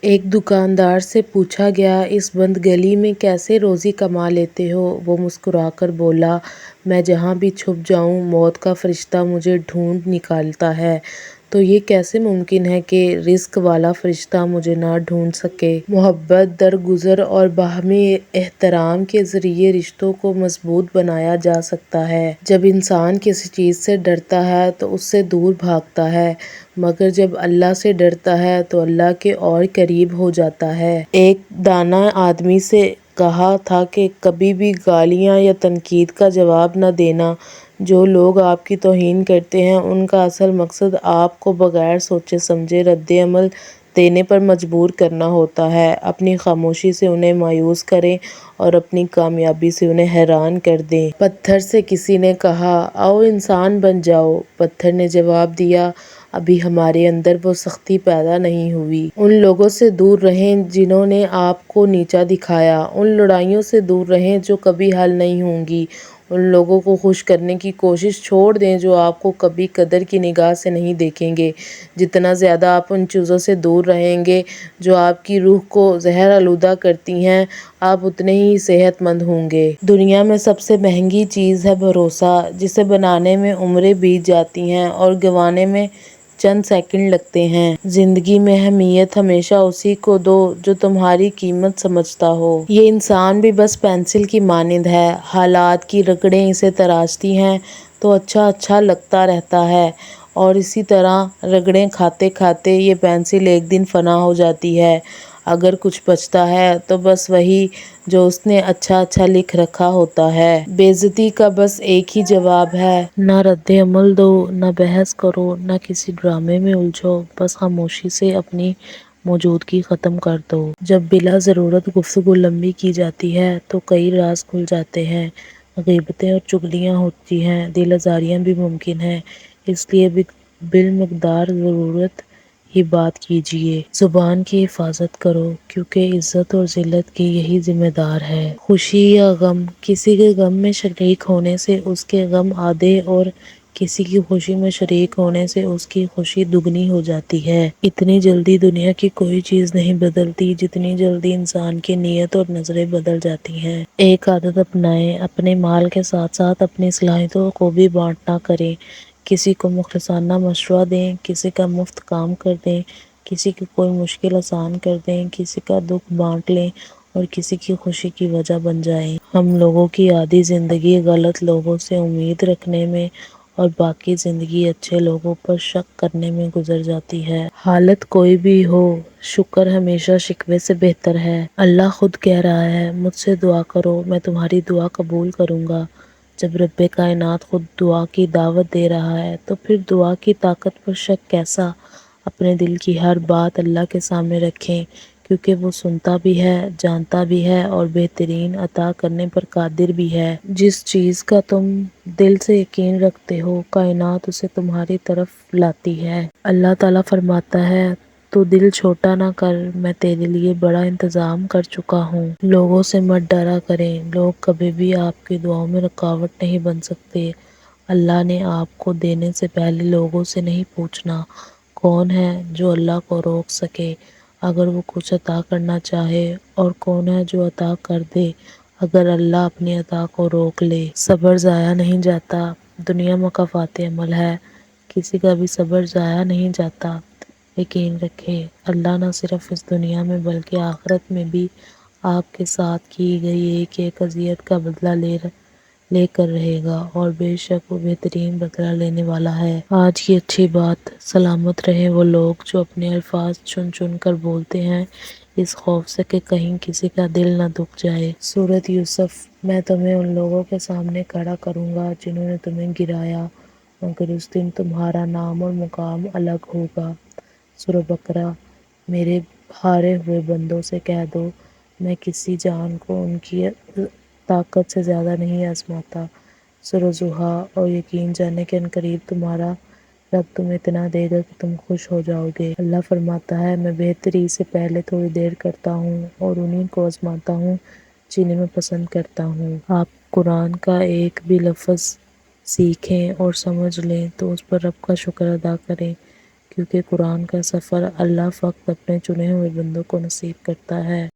ایک دکاندار سے پوچھا گیا، اس بند گلی میں کیسے روزی کما لیتے ہو؟ وہ مسکرا کر بولا، میں جہاں بھی چھپ جاؤں موت کا فرشتہ مجھے ڈھونڈ نکالتا ہے۔ تو یہ کیسے ممکن ہے کہ رزق والا فرشتہ مجھے نہ ڈھونڈ سکے؟ محبت، درگزر اور باہمی احترام کے ذریعے رشتوں کو مضبوط بنایا جا سکتا ہے۔ جب انسان کسی چیز سے ڈرتا ہے تو اس سے دور بھاگتا ہے، مگر جب اللہ سے ڈرتا ہے تو اللہ کے اور قریب ہو جاتا ہے۔ ایک دانا آدمی سے کہا تھا کہ کبھی بھی گالیاں یا تنقید کا جواب نہ دینا۔ جو لوگ آپ کی توہین کرتے ہیں ان کا اصل مقصد آپ کو بغیر سوچے سمجھے رد عمل دینے پر مجبور کرنا ہوتا ہے۔ اپنی خاموشی سے انہیں مایوس کریں اور اپنی کامیابی سے انہیں حیران کر دیں۔ پتھر سے کسی نے کہا، آؤ انسان بن جاؤ۔ پتھر نے جواب دیا، ابھی ہمارے اندر وہ سختی پیدا نہیں ہوئی۔ ان لوگوں سے دور رہیں جنہوں نے آپ کو نیچا دکھایا۔ ان لڑائیوں سے دور رہیں جو کبھی حل نہیں ہوں گی۔ ان لوگوں کو خوش کرنے کی کوشش چھوڑ دیں جو آپ کو کبھی قدر کی نگاہ سے نہیں دیکھیں گے۔ جتنا زیادہ آپ ان چیزوں سے دور رہیں گے جو آپ کی روح کو زہر آلودہ کرتی ہیں، آپ اتنے ہی صحت مند ہوں گے۔ دنیا میں سب سے مہنگی چیز ہے بھروسہ، جسے بنانے میں عمریں بیت جاتی ہیں اور گنوانے میں چند سیکنڈ لگتے ہیں۔ زندگی میں اہمیت ہمیشہ اسی کو دو جو تمہاری قیمت سمجھتا ہو۔ یہ انسان بھی بس پینسل کی مانند ہے، حالات کی رگڑیں اسے تراشتی ہیں تو اچھا اچھا لگتا رہتا ہے، اور اسی طرح رگڑیں کھاتے کھاتے یہ پینسل ایک دن فنا ہو جاتی ہے۔ اگر کچھ بچتا ہے تو بس وہی جو اس نے اچھا اچھا لکھ رکھا ہوتا ہے۔ بے عزتی کا بس ایک ہی جواب ہے، نہ رد عمل دو، نہ بحث کرو، نہ کسی ڈرامے میں الجھو، بس خاموشی سے اپنی موجودگی ختم کر دو۔ جب بلا ضرورت گفتگو لمبی کی جاتی ہے تو کئی راز کھل جاتے ہیں، غیبتیں اور چغلیاں ہوتی ہیں، دل آزاریاں بھی ممکن ہیں۔ اس لیے بالمقدار ضرورت ہی بات کیجیے۔ زبان کی حفاظت کرو، کیونکہ عزت اور ذلت کی یہی ذمہ دار ہے۔ خوشی یا غم، کسی کے غم میں شریک ہونے سے اس کے غم آدھے اور کسی کی خوشی میں شریک ہونے سے اس کی خوشی دگنی ہو جاتی ہے۔ اتنی جلدی دنیا کی کوئی چیز نہیں بدلتی جتنی جلدی انسان کی نیت اور نظریں بدل جاتی ہیں۔ ایک عادت اپنائیں، اپنے مال کے ساتھ ساتھ اپنی صلاحیتوں کو بھی بانٹنا کریں۔ کسی کو مخلصانہ مشورہ دیں، کسی کا مفت کام کر دیں، کسی کی کوئی مشکل آسان کر دیں، کسی کا دکھ بانٹ لیں اور کسی کی خوشی کی وجہ بن جائیں۔ ہم لوگوں کی آدھی زندگی غلط لوگوں سے امید رکھنے میں اور باقی زندگی اچھے لوگوں پر شک کرنے میں گزر جاتی ہے۔ حالت کوئی بھی ہو، شکر ہمیشہ شکوے سے بہتر ہے۔ اللہ خود کہہ رہا ہے، مجھ سے دعا کرو، میں تمہاری دعا قبول کروں گا۔ جب رب کائنات خود دعا کی دعوت دے رہا ہے تو پھر دعا کی طاقت پر شک کیسا؟ اپنے دل کی ہر بات اللہ کے سامنے رکھیں، کیونکہ وہ سنتا بھی ہے، جانتا بھی ہے اور بہترین عطا کرنے پر قادر بھی ہے۔ جس چیز کا تم دل سے یقین رکھتے ہو، کائنات اسے تمہاری طرف لاتی ہے۔ اللہ تعالیٰ فرماتا ہے، تو دل چھوٹا نہ کر، میں تیرے لیے بڑا انتظام کر چکا ہوں۔ لوگوں سے مت ڈرا کریں، لوگ کبھی بھی آپ کی دعاؤں میں رکاوٹ نہیں بن سکتے۔ اللہ نے آپ کو دینے سے پہلے لوگوں سے نہیں پوچھنا، کون ہے جو اللہ کو روک سکے اگر وہ کچھ عطا کرنا چاہے، اور کون ہے جو عطا کر دے اگر اللہ اپنی عطا کو روک لے۔ صبر ضائع نہیں جاتا، دنیا مکافات عمل ہے، کسی کا بھی صبر ضائع نہیں جاتا۔ یقین رکھیں، اللہ نہ صرف اس دنیا میں بلکہ آخرت میں بھی آپ کے ساتھ کی گئی ایک ایک اذیت کا بدلہ لے کر رہے گا، اور بے شک وہ بہترین بدلہ لینے والا ہے۔ آج کی اچھی بات، سلامت رہیں وہ لوگ جو اپنے الفاظ چن چن کر بولتے ہیں اس خوف سے کہ کہیں کسی کا دل نہ دکھ جائے۔ سورۃ یوسف۔ میں تمہیں ان لوگوں کے سامنے کھڑا کروں گا جنہوں نے تمہیں گرایا، مگر اس دن تمہارا نام اور مقام الگ ہوگا۔ سورۃ بقرہ۔ میرے ہارے ہوئے بندوں سے کہہ دو، میں کسی جان کو ان کی طاقت سے زیادہ نہیں آزماتا۔ سورۃ ضحیٰ۔ اور یقین جانے کہ عنقریب تمہارا رب تمہیں اتنا دے گا کہ تم خوش ہو جاؤ گے۔ اللہ فرماتا ہے، میں بہتری سے پہلے تھوڑی دیر کرتا ہوں اور انہی کو آزماتا ہوں جنہیں میں پسند کرتا ہوں۔ آپ قرآن کا ایک بھی لفظ سیکھیں اور سمجھ لیں تو اس پر رب کا شکر ادا کریں۔ کیونکہ قرآن کا سفر اللہ فقط اپنے چنے ہوئے بندوں کو نصیب کرتا ہے۔